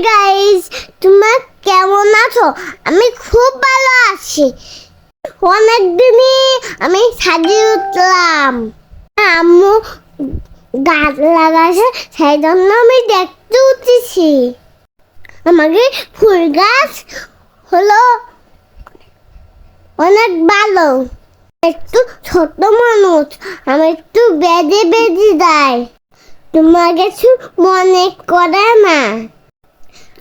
Guys, তোমরা কেমন আছো? আমি খুব ভালো আছি। অনেকদিনই আমি ছাদে উঠলাম। আম্মু গাছ লাগাইছে, সেই জন্য আমি দেখতে উঠেছি। আমাকে ফুল গাছ হলো অনেক ভালো। একটু ছোট মানুষ, আমি একটু বেঁধে বেঁধে দেয়। তোমার কিছু মনে করে না।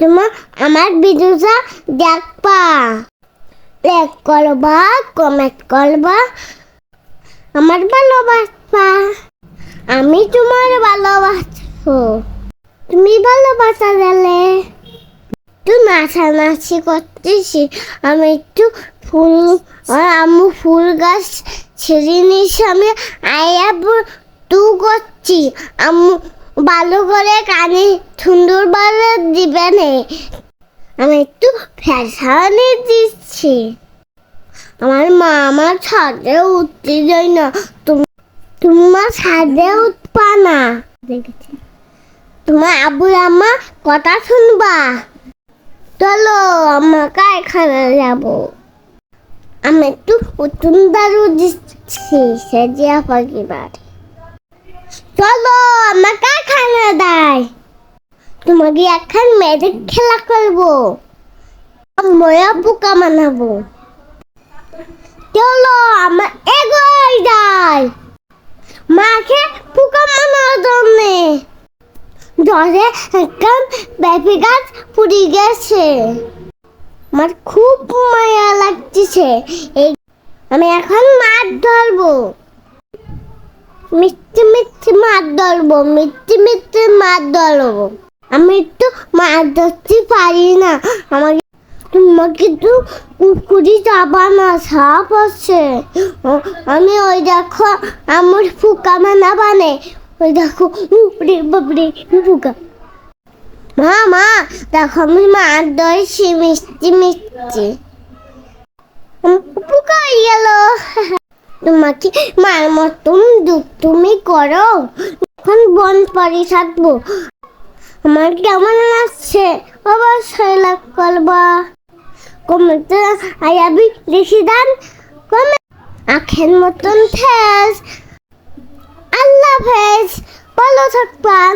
তোমার আমার ভিডিওটা দেখবা, লাইক করবা, কমেন্ট করবা, আমার ভালোবাসবা। আমি তোমার ভালোবাসবো, তুমি ভালোবাসা দিলে। একটু নাচানাচি করতেছি। আমি একটু ফুল আম্মু ফুল গাছ ছেড়ে নিয়েছি, আমি আয়া তু করছি। আম্মু ভালো করে কানে সুন্দর ভাবে দিবে নে। আমি একটু ফ্যাশনে দিচ্ছি। আমার মা আমার ছাদে উঠতে যায় না। তোমার ছাদে উঠবা না, দেখেছি। তোমার আব্বু আম্মা কথা শুনবা। চলো আমরা কারখানা যাবো। আমি একটু উত্তম দারু দিচ্ছি সেজিয়া পাখি বাড়ি। চলো আমরা কারখানা যাই। তোমাকে এখন ম্যাজিক খেলা করবো, ময়া পোকা বানাবো। চলো আমরা এগোই যাই মাকে পোকা বানানোর জন্যে। ধরে একদম বেবি গাছ পুড়ে গেছে। আমার খুব মায়া লাগতেছে। আমি এখন মাছ ধরবো, মিষ্টি মিষ্টি মাছ ধরবো, মিষ্টি মিষ্টি মাছ ধরবো। আমি একটু মাছ ধরতে পারি না। আমাকে তোমাকে তো পুকুরি যাবা না, সাপ আছে। আমি ওই দেখো আমার ফুকা মানা বানে, ওই দেখো উপরে বাপরে ফুকা। মা মা দেখো আমি মাছ ধরছি মিষ্টি মিষ্টি। পোকা হয়ে গেল। তোমাকে মার মতন তুমি করো, এখন বন পারি থাকবো। আমার কেমন লাগছে অবশ্যই লাইক করবা, কমেন্টে আয়াবি লিখে দেন। কমেন্ট আখের মতন ফেস। আল্লাহ হাফেজ, ভালো থাকবেন।